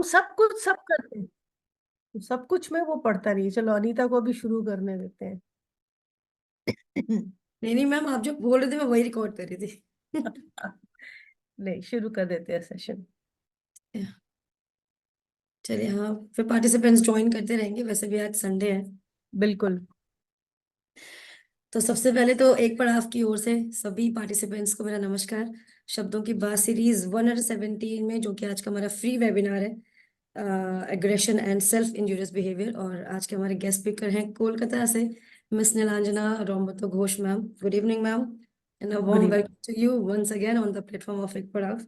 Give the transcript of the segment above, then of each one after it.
सब कुछ सब करते हैं, तो सब कुछ में वो पढ़ता नहीं है। चलो अनीता को भी शुरू करने देते हैं। नहीं नहीं मैम, आप जो बोल रहे थे मैं वही रिकॉर्ड कर रही थी। नहीं, शुरू कर देते हैं सेशन। चलिए, हाँ, फिर पार्टिसिपेंट्स ज्वाइन करते रहेंगे, वैसे भी आज संडे है। बिल्कुल। तो सबसे पहले तो एक पड़ाव की ओर से सभी पार्टिसिपेंट्स को मेरा नमस्कार। शब्दों की बात सीरीज 117 में, जो कि आज का हमारा फ्री वेबिनार है, aggression and self injurious behaviour. और आज के हमारे गेस्ट स्पीकर हैं कोलकाता से miss Nilanjana Rombato Ghosh ma'am. Good evening ma'am, and a good warm evening. Welcome to you once again on the platform of Ek Padav.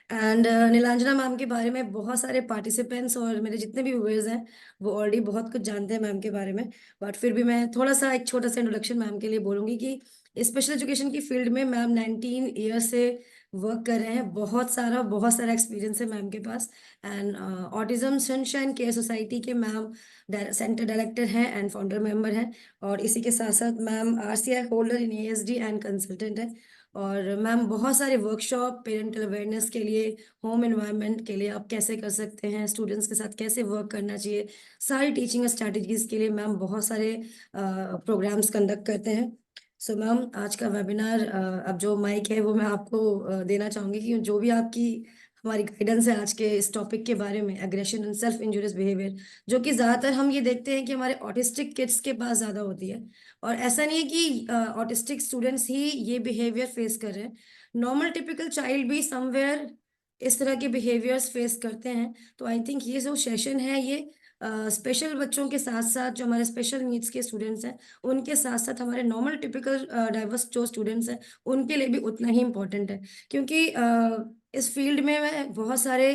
And Neelanjana ma'am के बारे में बहुत सारे पार्टिसिपेंट्स और मेरे जितने भी व्यूअर्स हैं वो ऑलरेडी बहुत कुछ जानते हैं मैम के बारे में। बट फिर भी मैं थोड़ा सा एक छोटा सा इंट्रोडक्शन मैम के लिए बोलूंगी कि स्पेशल एजुकेशन की फील्ड में मैम 19 ईयर से वर्क कर रहे हैं। बहुत सारा एक्सपीरियंस है मैम के पास। And autism sunshine care society के मैम सेंटर डायरेक्टर हैं एंड फाउंडर मेंबर हैं। और इसी के साथ साथ ma'am RCI holder in ASD and consultant है। और मैम बहुत सारे वर्कशॉप पेरेंटल अवेयरनेस के लिए, होम एनवायरनमेंट के लिए आप कैसे कर सकते हैं, स्टूडेंट्स के साथ कैसे वर्क करना चाहिए, सारी टीचिंग स्ट्रैटेजीज के लिए मैम बहुत सारे प्रोग्राम्स कंडक्ट करते हैं। सो मैम, आज का वेबिनार, अब जो माइक है वो मैं आपको देना चाहूंगी कि जो भी आपकी हमारी गाइडेंस है आज के इस टॉपिक के बारे में, aggression and self injurious behaviour, जो कि ज़्यादातर हम ये देखते हैं कि हमारे ऑटिस्टिक किड्स के पास ज़्यादा होती है। और ऐसा नहीं है कि ऑटिस्टिक स्टूडेंट्स ही ये बिहेवियर फेस कर रहे हैं, नॉर्मल टिपिकल चाइल्ड भी समवेयर इस तरह के बिहेवियर्स फेस करते हैं। तो आई थिंक ये जो सेशन है ये स्पेशल बच्चों के साथ साथ, जो हमारे स्पेशल नीड्स के स्टूडेंट्स हैं, उनके साथ साथ हमारे नॉर्मल टिपिकल डाइवर्स जो स्टूडेंट्स हैं उनके लिए भी उतना ही इम्पोर्टेंट है। क्योंकि इस फील्ड में मैं बहुत सारे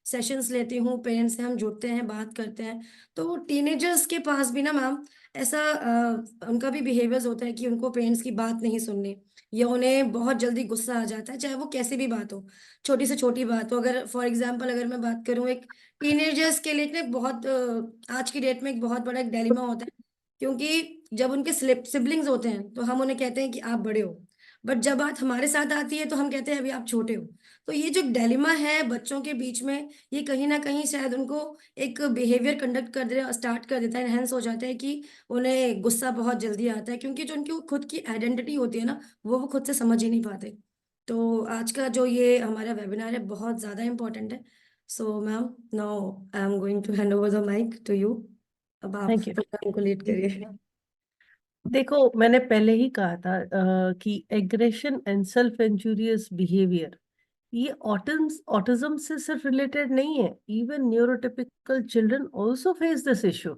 सेशंस लेती हूँ, पेरेंट्स से हम जुड़ते हैं, बात करते हैं। तो टीनेजर्स के पास भी ना मैम ऐसा उनका भी बिहेवियर्स होता है कि उनको पेरेंट्स की बात नहीं सुननी, या उन्हें बहुत जल्दी गुस्सा आ जाता है, चाहे वो कैसी भी बात हो, छोटी से छोटी बात हो। अगर फॉर एग्जांपल अगर मैं बात करूं, एक टीनेजर्स के लिए एक बहुत आज की डेट में एक बहुत बड़ा एक डिलेमा होता है। क्योंकि जब उनके सिबलिंग्स होते हैं तो हम उन्हें कहते हैं कि आप बड़े हो, बट जब बात हमारे साथ आती है तो हम कहते हैं अभी आप छोटे हो। तो ये जो डिलेमा है बच्चों के बीच में, ये कहीं ना कहीं शायद उनको एक बिहेवियर कंडक्ट कर दे स्टार्ट कर देता है, एनहेंस हो जाता है कि उन्हें गुस्सा बहुत जल्दी आता है, क्योंकि जो उनकी खुद की आइडेंटिटी होती है ना, वो खुद से समझ ही नहीं पाते। तो आज का जो ये हमारा वेबिनार है बहुत ज़्यादा इंपॉर्टेंट है। So ma'am, now I am going to hand over the mic to you. अब आप थैंक यू। प्रोग्राम को लीड करिए। देखो, मैंने पहले ही कहा था कि aggression and self injurious behaviour ये ऑटिज्म से सिर्फ रिलेटेड नहीं है। Even neurotypical children also face this issue.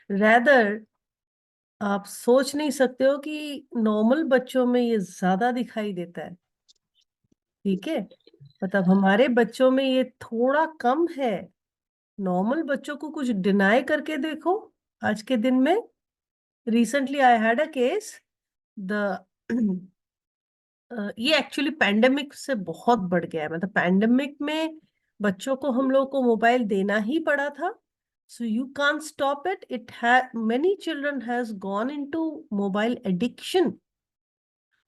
Rather, आप सोच नहीं सकते हो कि नॉर्मल बच्चों में ये ज्यादा दिखाई देता है। ठीक है, मतलब हमारे बच्चों में ये थोड़ा कम है। नॉर्मल बच्चों को कुछ डिनाई करके देखो आज के दिन में। Recently I had a case. The ये एक्चुअली पैंडेमिक से बहुत बढ़ गया है। मतलब पैंडेमिक में बच्चों को हम लोग को मोबाइल देना ही पड़ा था। So you can't stop it. It many children has gone into mobile addiction.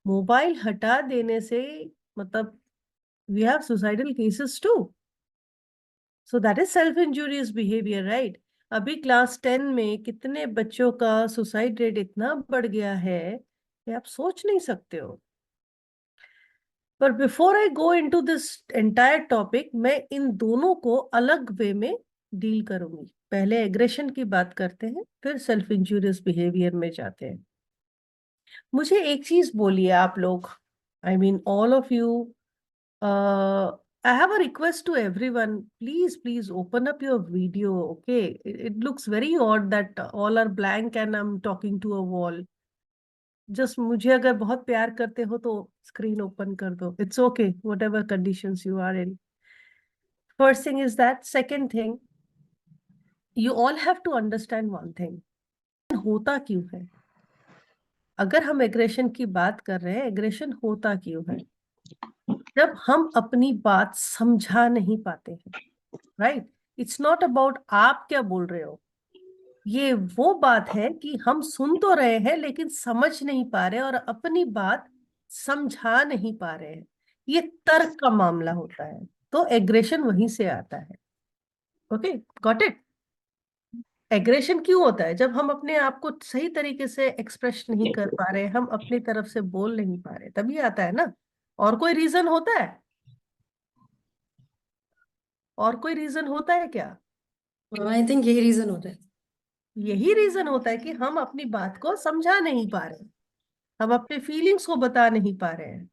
Mobile हटा देने से मतलब we have suicidal cases too. So that is self injurious behaviour, right? अभी क्लास 10 में कितने बच्चों का सुसाइड रेट इतना बढ़ गया है कि आप सोच नहीं सकते हो। पर before I go into this entire topic, मैं इन दोनों को अलग वे में डील करूंगी। पहले एग्रेशन की बात करते हैं, फिर सेल्फ इंजूरियस बिहेवियर में जाते हैं। मुझे एक चीज बोलिए आप लोग, I mean all of you, I have a request to everyone. Please open up your video. Okay. It looks very odd that all are blank and I'm talking to a wall. Just मुझे अगर बहुत प्यार करते हो तो screen open कर दो. It's okay, whatever conditions you are in. First thing is that. Second thing, you all have to understand one thing. होता क्यों है? अगर हम एग्रेशन की बात कर रहे हैं, एग्रेशन होता क्यों है? जब हम अपनी बात समझा नहीं पाते हैं, राइट? इट्स नॉट अबाउट आप क्या बोल रहे हो। ये वो बात है कि हम सुन तो रहे हैं लेकिन समझ नहीं पा रहे और अपनी बात समझा नहीं पा रहे हैं। ये तर्क का मामला होता है। तो एग्रेशन वहीं से आता है। Okay, got it? एग्रेशन क्यों होता है? जब हम अपने आप को सही तरीके से एक्सप्रेस नहीं कर पा रहे, हम अपनी तरफ से बोल नहीं पा रहे, तभी आता है ना। और कोई रीजन होता है? और कोई रीजन होता है क्या? आई थिंक यही रीजन होता है। यही रीजन होता है कि हम अपनी बात को समझा नहीं पा रहे, हम अपने फीलिंग्स को बता नहीं पा रहे हैं।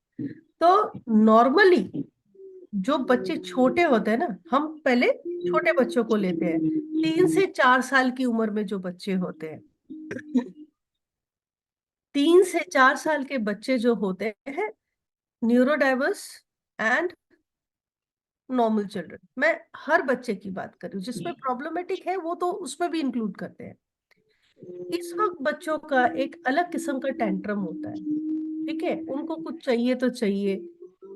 तो नॉर्मली जो बच्चे छोटे होते हैं ना, हम पहले छोटे बच्चों को लेते हैं, 3 से 4 साल की उम्र में जो बच्चे होते हैं, 3 से 4 साल के बच्चे जो होते हैं, न्यूरोडाइवर्स एंड नॉर्मल चिल्ड्रन, मैं हर बच्चे की बात कर रही हूँ, जिसमें प्रॉब्लमेटिक है वो तो उसमें भी इंक्लूड करते हैं। इस वक्त बच्चों का एक अलग किस्म का टेंट्रम होता है, ठीक है? उनको कुछ चाहिए तो चाहिए।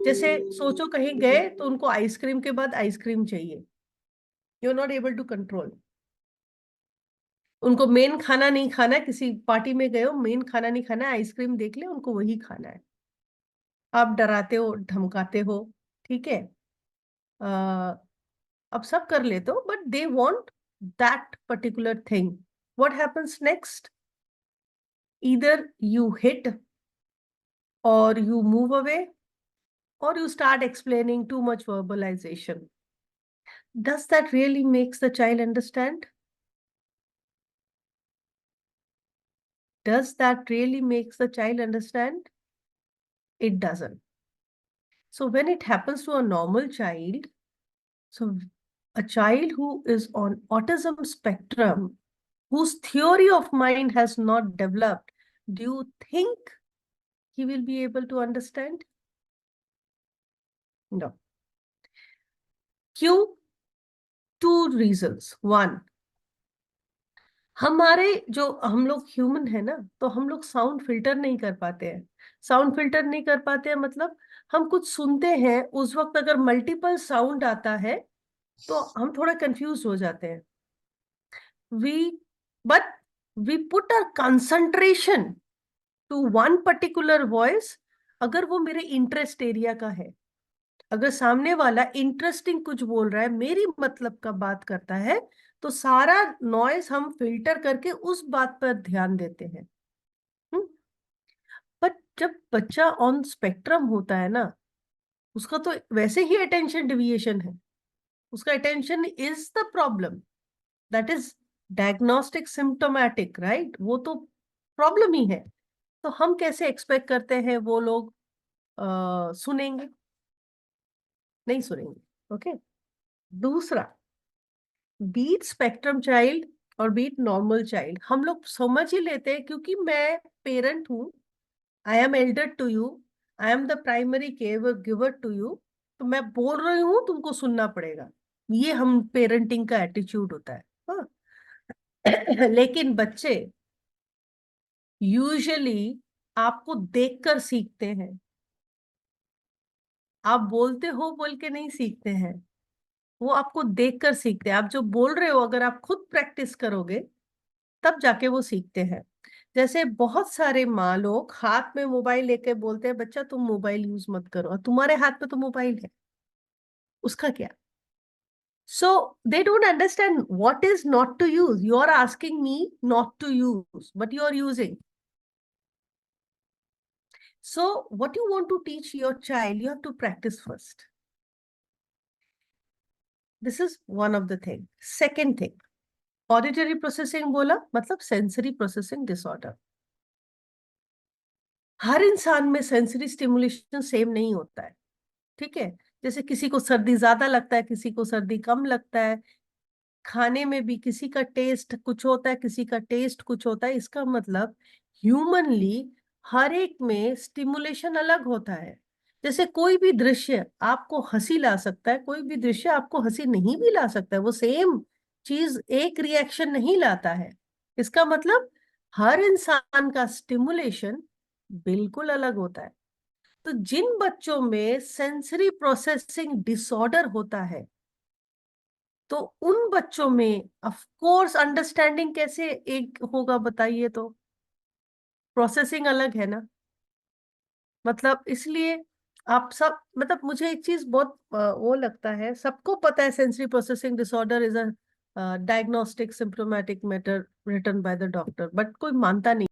जैसे सोचो कहीं गए तो उनको आइसक्रीम के बाद आइसक्रीम चाहिए, you are not able to control. उनको मेन खाना नहीं खाना है, किसी पार्टी में गए हो, मेन खाना नहीं खाना है, आइसक्रीम देख ले उनको वही खाना है। आप डराते हो, धमकाते हो, ठीक है, अब सब कर लेते हो, but they want that particular thing. What happens next? Either you hit, or you move away, or you start explaining too much verbalization. Does that really makes the child understand? Does that really makes the child understand? It doesn't. So when it happens to a normal child, so a child who is on autism spectrum, whose theory of mind has not developed, do you think he will be able to understand? No. Q, two reasons. One, हमारे जो हम लोग human है ना, तो हम लोग sound filter नहीं कर पाते हैं। साउंड फिल्टर नहीं कर पाते हैं मतलब हम कुछ सुनते हैं, उस वक्त अगर मल्टीपल साउंड आता है तो हम थोड़ा कंफ्यूज हो जाते हैं। We but we put a concentration to one particular voice. अगर वो मेरे इंटरेस्ट एरिया का है, अगर सामने वाला इंटरेस्टिंग कुछ बोल रहा है, मेरी मतलब का बात करता है, तो सारा नॉइस हम फिल्टर करके उस बात पर ध्यान देते हैं। पर जब बच्चा ऑन स्पेक्ट्रम होता है ना, उसका तो वैसे ही अटेंशन डिविएशन है, उसका attention is the problem, that is diagnostic symptomatic, right? वो तो प्रॉब्लम ही है। तो हम कैसे एक्सपेक्ट करते हैं वो लोग सुनेंगे? नहीं सुनेंगे। ओके, दूसरा, बीट स्पेक्ट्रम चाइल्ड और बीट नॉर्मल चाइल्ड हम लोग समझ ही लेते हैं, क्योंकि मैं पेरेंट हूँ, I am elder to you, I am the primary care giver to you, तो मैं बोल रही हूँ, तुमको सुनना पड़ेगा। ये हम पेरेंटिंग का एटीट्यूड होता है। हाँ। लेकिन बच्चे यूजुअली आपको देखकर सीखते हैं, आप बोलते हो बोल के नहीं सीखते हैं, वो आपको देखकर सीखते हैं। आप जो बोल रहे हो अगर आप खुद प्रैक्टिस करोगे तब जाके वो सीखते हैं। जैसे बहुत सारे माँ लोग हाथ में मोबाइल लेके बोलते हैं, बच्चा तुम मोबाइल यूज मत करो, और तुम्हारे हाथ में तो मोबाइल है, उसका क्या? So they don't understand what is not to use. You are asking me not to use, but you are using. So what you want to teach your child, you have to practise first. This is one of the thing. Second thing, auditory processing बोला मतलब sensory processing disorder. हर इंसान में sensory stimulation same नहीं होता है, ठीक है? जैसे किसी को सर्दी ज्यादा लगता है, किसी को सर्दी कम लगता है। खाने में भी किसी का टेस्ट कुछ होता है, किसी का टेस्ट कुछ होता है। इसका मतलब ह्यूमनली हर एक में स्टिमुलेशन अलग होता है। जैसे कोई भी दृश्य आपको हंसी ला सकता है, कोई भी दृश्य आपको हंसी नहीं भी ला सकता है, वो सेम चीज एक रिएक्शन नहीं लाता है। इसका मतलब हर इंसान का स्टिमुलेशन बिल्कुल अलग होता है। तो जिन बच्चों में सेंसरी प्रोसेसिंग डिसऑर्डर होता है, तो उन बच्चों में ऑफ कोर्स अंडरस्टैंडिंग कैसे एक होगा बताइए? तो प्रोसेसिंग अलग है ना। मतलब इसलिए आप सब मतलब मुझे एक चीज बहुत वो लगता है, सबको पता है sensory processing disorder is a diagnostic symptomatic matter written by the doctor, but कोई मानता नहीं।